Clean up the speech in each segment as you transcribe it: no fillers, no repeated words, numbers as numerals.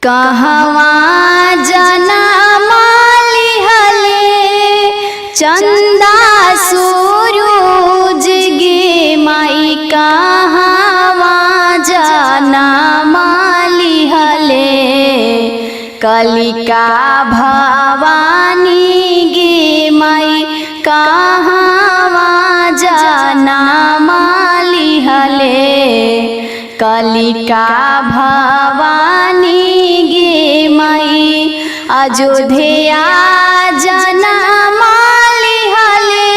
कहवा जनमाली हले चंदा सूरज गे माई, कहवा जनमाली हले कलिका भवानी गे माई, कहवा जनमाली हले कलिका भवानी गे माई। अयोध्या जनमाली हले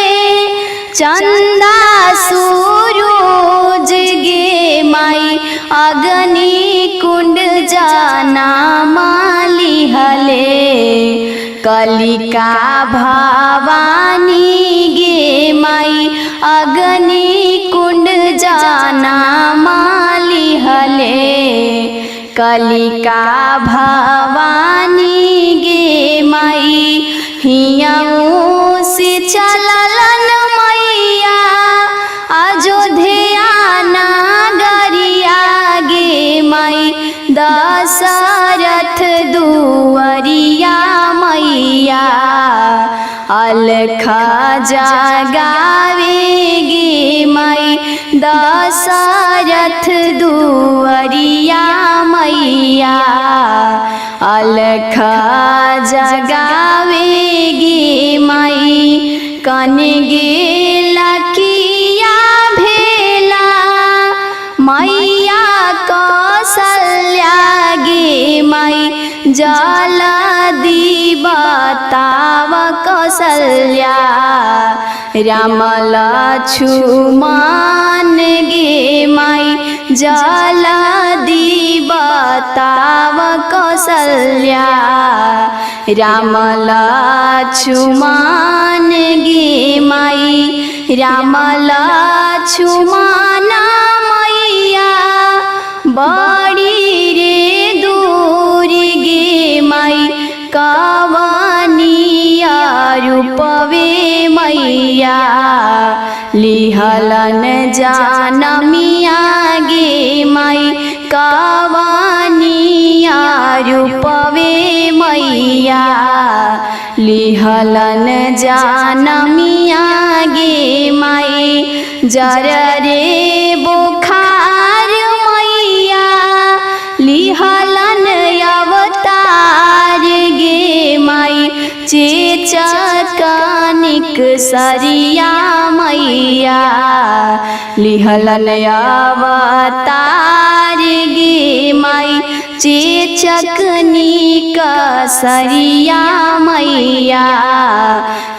चंदा सूरज गे माई, अग्नि कुंड जनमाली हले कलिका भवानी गे माई, अग्नि कुंड जनमाली हले कलिका भवानी गे माई। हियाऊ से चललन मैया अयोध्या नगरिया गे माई, दशरथ दुआरिया मैया अलख जगावे गे माई, दशरथ दुआरिया मैया अलख जगावे गे माई। कन गेला किया भेला मैया कौशल्या गे माई, जल्दी बताव कौशल्या राम लक्ष्मण गे माई, जल्दी बताव कौशल्या राम लक्ष्मण गे माई। राम लक्ष्मण मैया बड़ी रे दूर गे माई, कवनिया रूपवे मैया लिहलन जनमिया गे माई, कवनिया रूपवे मैया लिहलन जनमिया गे माई। जर रे बुखार मैया लिहलन अवतार गे माई, चेचकनिक सरिया मैया लिहलन अवतार गे माई, चेचकनिक सरिया मैया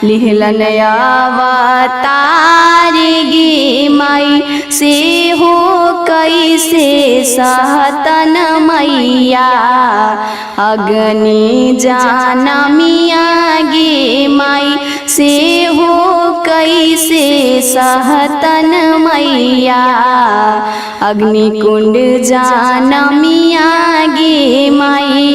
लिहलन अवतार गे माई। से हो कैसे सहतन मैया अग्नि जनमिया गे माई, से हो कैसे सहतन मैया अग्नि कुंड जनमिया गे माई।